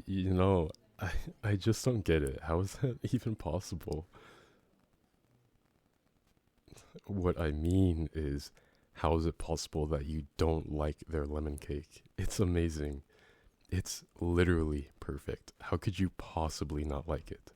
You know, I I just don't get it. How is that even possible? What I mean is, how is it possible that you don't like their lemon cake? It's amazing. It's literally perfect. How could you possibly not like it?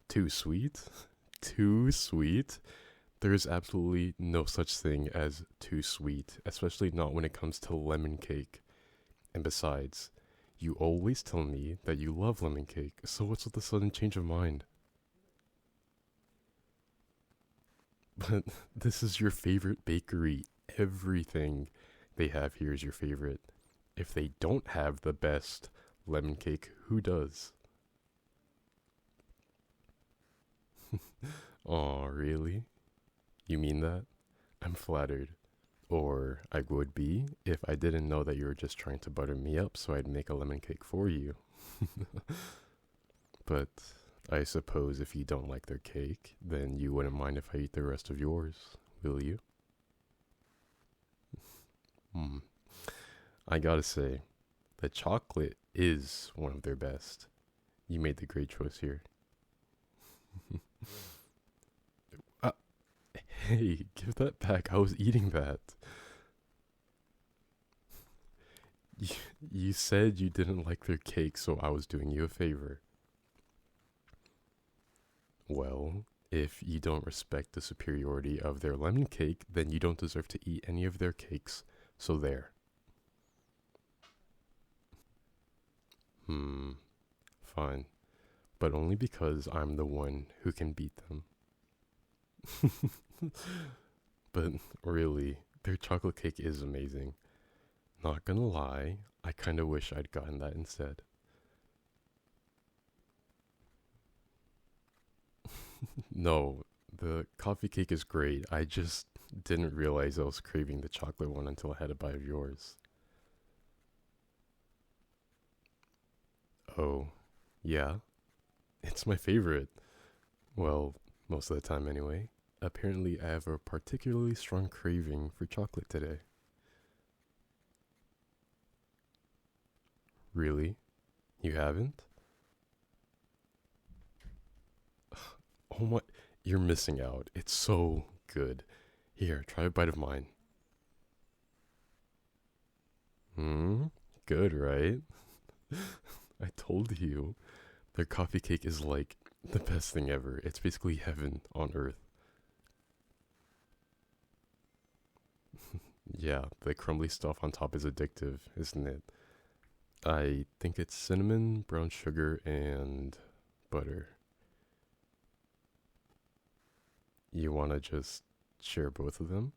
Too sweet? Too sweet? There is absolutely no such thing as too sweet, especially not when it comes to lemon cake. And besides, you always tell me that you love lemon cake, so what's with the sudden change of mind? But this is your favorite bakery. Everything they have here is your favorite. If they don't have the best lemon cake, who does? Aw, really? You mean that? I'm flattered. Or I would be if I didn't know that you were just trying to butter me up so I'd make a lemon cake for you. But I suppose if you don't like their cake, then you wouldn't mind if I eat the rest of yours, will you? Hmm. I gotta say, the chocolate is one of their best. You made the great choice here. uh, hey, give that back. I was eating that. You, you said you didn't like their cake, so I was doing you a favor. Well, if you don't respect the superiority of their lemon cake, then you don't deserve to eat any of their cakes. So there. Hmm, fine. But only because I'm the one who can beat them. But really, their chocolate cake is amazing. Not gonna lie, I kinda wish I'd gotten that instead. No, the coffee cake is great. I just didn't realize I was craving the chocolate one until I had a bite of yours. Oh, yeah? It's my favorite. Well, most of the time anyway. Apparently, I have a particularly strong craving for chocolate today. Really? You haven't? Oh my, you're missing out. It's so good. Here, try a bite of mine. Hmm? Good, right? I told you. Their coffee cake is like the best thing ever. It's basically heaven on earth. Yeah, the crumbly stuff on top is addictive, isn't it? I think it's cinnamon, brown sugar, and butter. You want to just share both of them?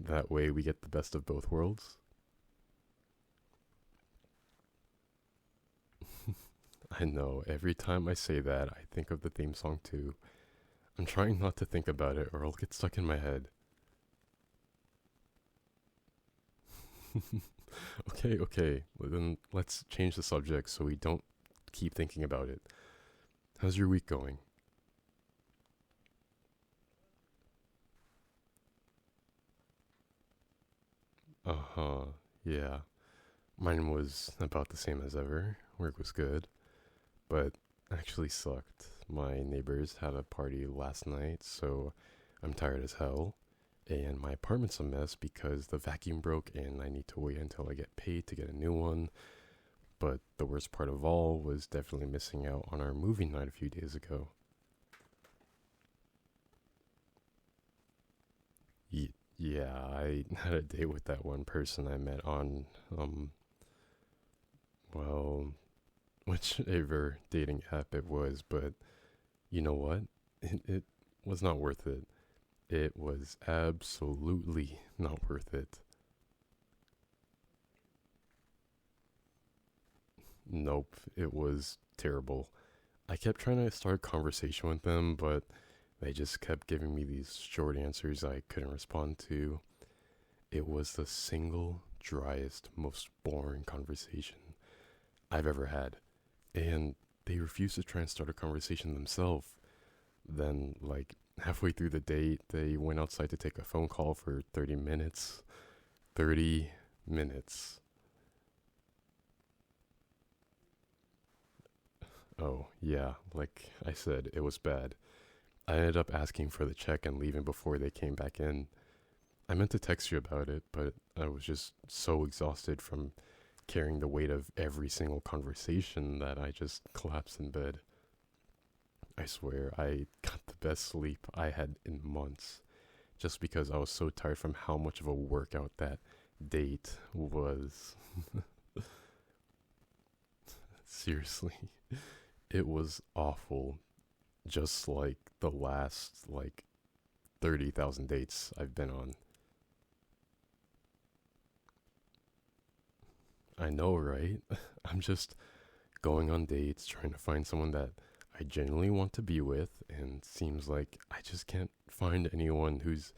That way we get the best of both worlds? I know, every time I say that, I think of the theme song too. I'm trying not to think about it or I'll get stuck in my head. Okay, okay, well, then let's change the subject so we don't keep thinking about it. How's your week going? Uh huh, yeah. Mine was about the same as ever. Work was good, but actually sucked. My neighbors had a party last night, so I'm tired as hell. And my apartment's a mess because the vacuum broke and I need to wait until I get paid to get a new one. But the worst part of all was definitely missing out on our movie night a few days ago. Yeah, I had a date with that one person I met on, well, whichever dating app it was, but you know what? It was not worth it. It was absolutely not worth it. Nope, it was terrible. I kept trying to start a conversation with them, but they just kept giving me these short answers I couldn't respond to. It was the single driest, most boring conversation I've ever had. And they refused to try and start a conversation themselves. Then, like, halfway through the date, they went outside to take a phone call for 30 minutes. 30 minutes. Oh, yeah, like I said, it was bad. I ended up asking for the check and leaving before they came back in. I meant to text you about it, but I was just so exhausted from carrying the weight of every single conversation that I just collapsed in bed. I swear, I got the best sleep I had in months just because I was so tired from how much of a workout that date was. Seriously, it was awful. Just like the last, 30,000 dates I've been on. I know, right? I'm just going on dates, trying to find someone that I genuinely want to be with, and seems like I just can't find anyone who's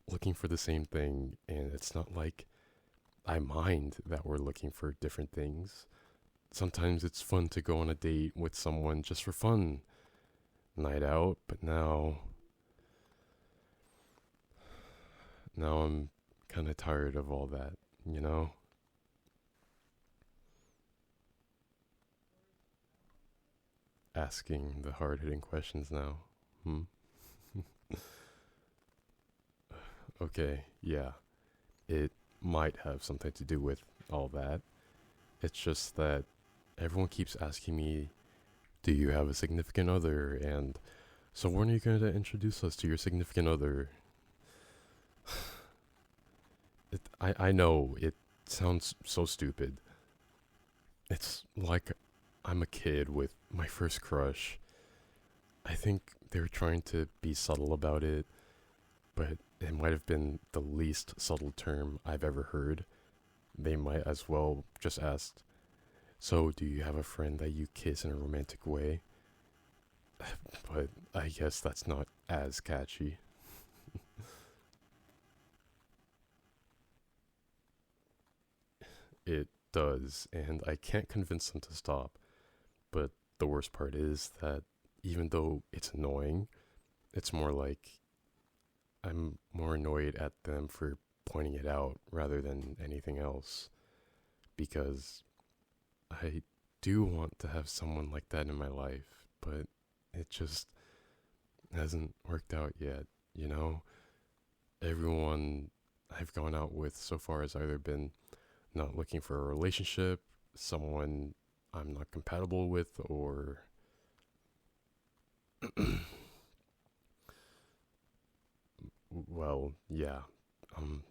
looking for the same thing. And it's not like I mind that we're looking for different things. Sometimes it's fun to go on a date with someone just for fun, night out, but now I'm kind of tired of all that, you know? Asking the hard hitting questions now. Hmm? Okay, yeah. It might have something to do with all that. It's just that everyone keeps asking me, do you have a significant other? And so when are you going to introduce us to your significant other? I know it sounds so stupid. It's like I'm a kid with my first crush. I think they're trying to be subtle about it, but it might have been the least subtle term I've ever heard. They might as well just ask, so do you have a friend that you kiss in a romantic way? But I guess that's not as catchy. It does, and I can't convince them to stop. But the worst part is that even though it's annoying, it's more like I'm more annoyed at them for pointing it out rather than anything else. Because I do want to have someone like that in my life, but it just hasn't worked out yet, you know? Everyone I've gone out with so far has either been not looking for a relationship, someone I'm not compatible with, or well, yeah. Um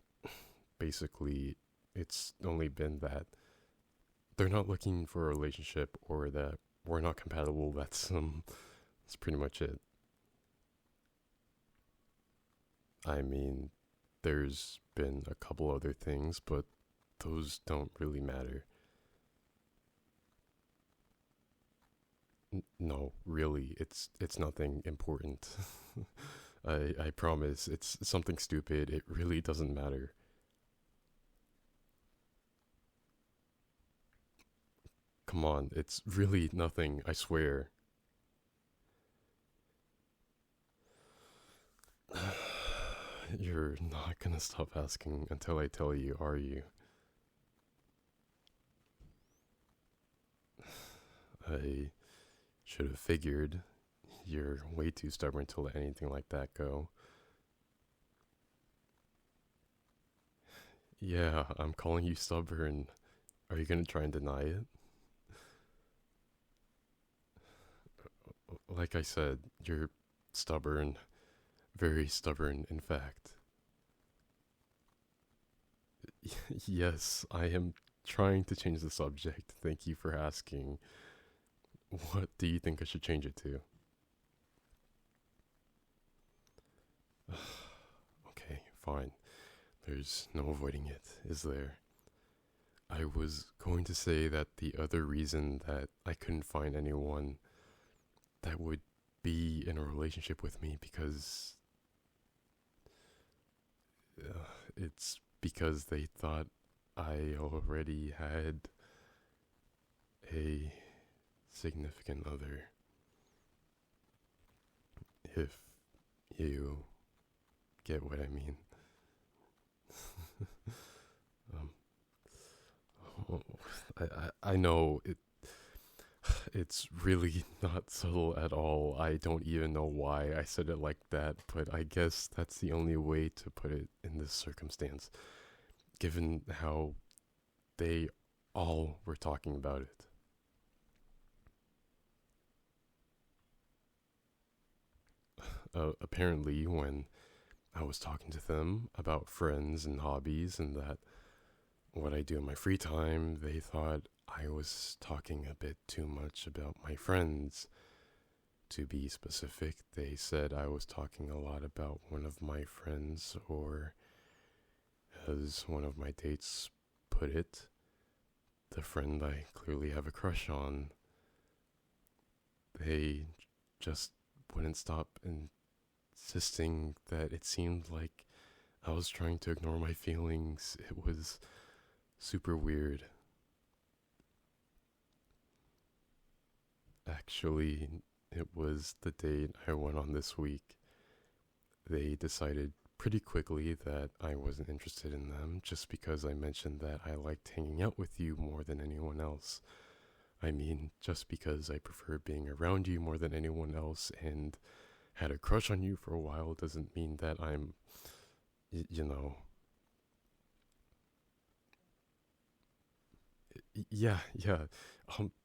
Basically it's only been that they're not looking for a relationship or that we're not compatible. That's pretty much it. I mean, there's been a couple other things, but those don't really matter. No, really, it's nothing important. I promise, it's something stupid. It really doesn't matter. Come on, it's really nothing, I swear. You're not gonna stop asking until I tell you, are you? I should have figured. You're way too stubborn to let anything like that go. Yeah, I'm calling you stubborn. Are you gonna try and deny it? Like I said, you're stubborn. Very stubborn, in fact. Yes, I am trying to change the subject. Thank you for asking. What do you think I should change it to? Okay, fine. There's no avoiding it, is there? I was going to say that the other reason that I couldn't find anyone that would be in a relationship with me because it's because they thought I already had a significant other. If you get what I mean. I know it's really not subtle at all. I don't even know why I said it like that, but I guess that's the only way to put it in this circumstance, given how they all were talking about it. Apparently, when I was talking to them about friends and hobbies and that what I do in my free time, they thought I was talking a bit too much about my friends. To be specific, they said I was talking a lot about one of my friends, or as one of my dates put it, the friend I clearly have a crush on. They just wouldn't stop insisting that it seemed like I was trying to ignore my feelings. It was super weird. Actually, it was the date I went on this week. They decided pretty quickly that I wasn't interested in them just because I mentioned that I liked hanging out with you more than anyone else. I mean, just because I prefer being around you more than anyone else and had a crush on you for a while doesn't mean that I'm, you know, yeah.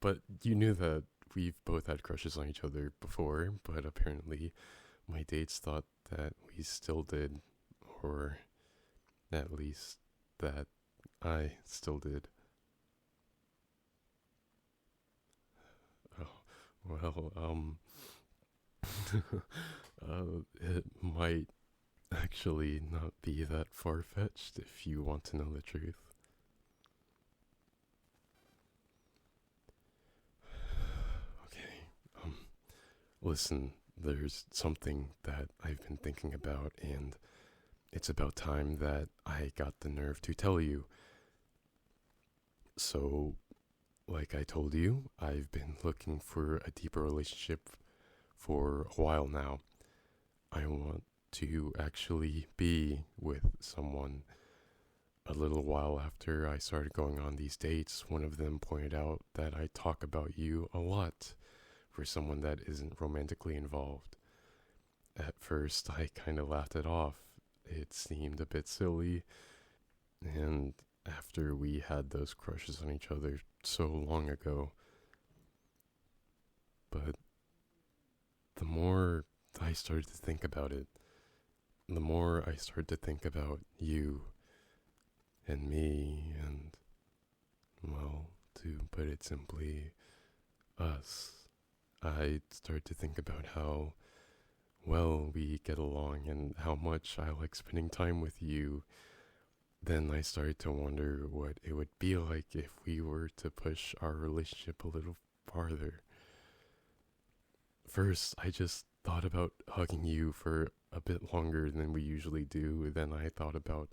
But you knew that we've both had crushes on each other before, but apparently my dates thought that we still did, or at least that I still did. Oh, well, it might actually not be that far fetched if you want to know the truth. Okay, listen, there's something that I've been thinking about, and it's about time that I got the nerve to tell you. So, like I told you, I've been looking for a deeper relationship for a while now. I want to actually be with someone. A little while after I started going on these dates, one of them pointed out that I talk about you a lot for someone that isn't romantically involved. At first, I kind of laughed it off. It seemed a bit silly, and after we had those crushes on each other so long ago, but the more I started to think about it, the more I started to think about you and me and, well, to put it simply, us. I started to think about how well we get along and how much I like spending time with you. Then I started to wonder what it would be like if we were to push our relationship a little farther. First, I just thought about hugging you for a bit longer than we usually do. Then I thought about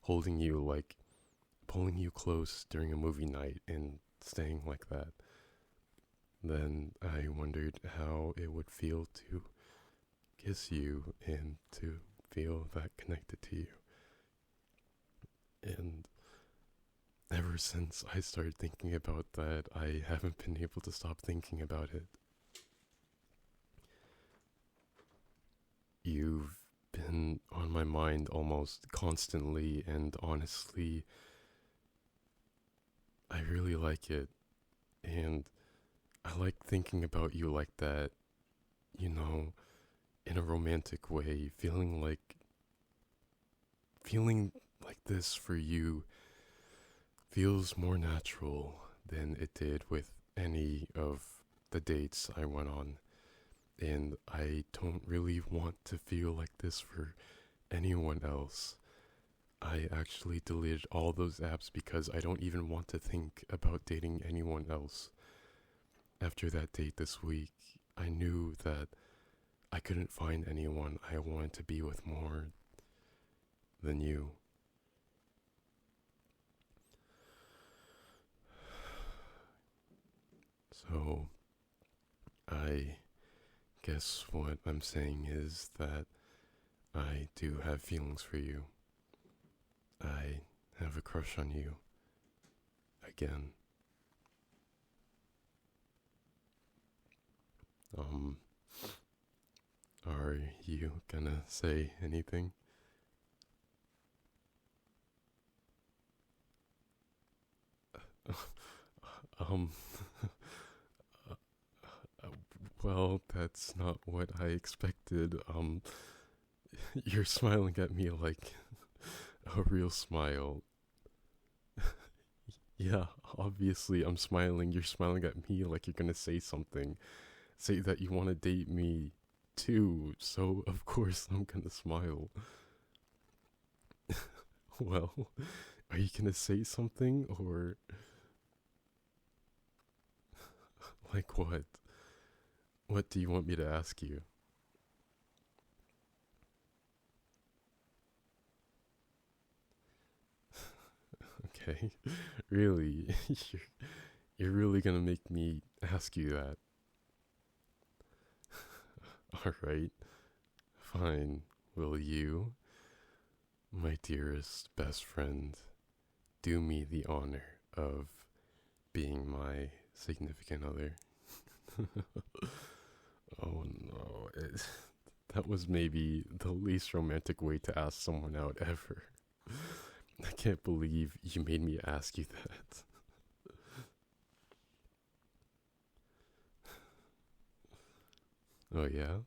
holding you, like pulling you close during a movie night and staying like that. Then I wondered how it would feel to kiss you and to feel that connected to you. And ever since I started thinking about that, I haven't been able to stop thinking about it. You've been on my mind almost constantly, and honestly, I really like it. And I like thinking about you like that, you know, in a romantic way, feeling like this for you feels more natural than it did with any of the dates I went on. And I don't really want to feel like this for anyone else. I actually deleted all those apps because I don't even want to think about dating anyone else. After that date this week, I knew that I couldn't find anyone I wanted to be with more than you. So, I guess what I'm saying is that I do have feelings for you. I have a crush on you. Again. Um, are you gonna say anything? Um, uh, well, that's not what I expected. You're smiling at me like a real smile. Yeah, obviously I'm smiling. You're smiling at me like you're gonna say something. Say that you wanna date me too, so of course I'm gonna smile. Well, are you gonna say something or like what? What do you want me to ask you? Okay, really? you're, you're really gonna make me ask you that? Alright, fine. Will you, my dearest best friend, do me the honor of being my significant other? Oh no, that was maybe the least romantic way to ask someone out ever. I can't believe you made me ask you that. Oh yeah?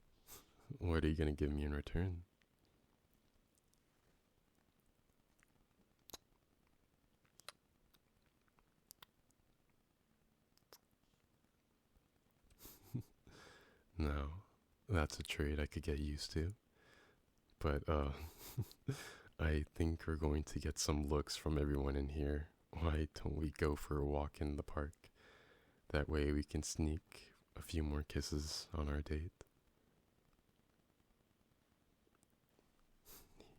What are you gonna give me in return? No, that's a trade I could get used to. But, I think we're going to get some looks from everyone in here. Why don't we go for a walk in the park? That way we can sneak a few more kisses on our date.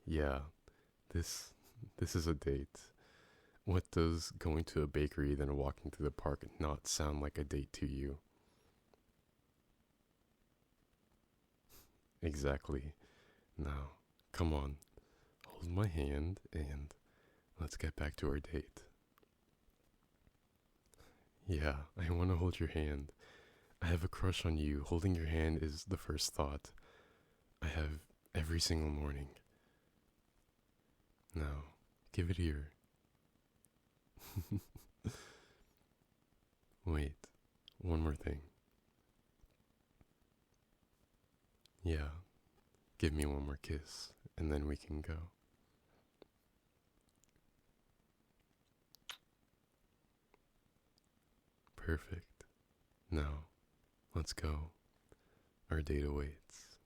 Yeah, this this is a date. What does going to a bakery then walking through the park not sound like a date to you? Exactly. Now, come on, hold my hand and let's get back to our date. Yeah, I want to hold your hand. I have a crush on you. Holding your hand is the first thought I have every single morning. Now, give it here. Wait, one more thing. Yeah, give me one more kiss, and then we can go. Perfect. Now, let's go. Our date awaits.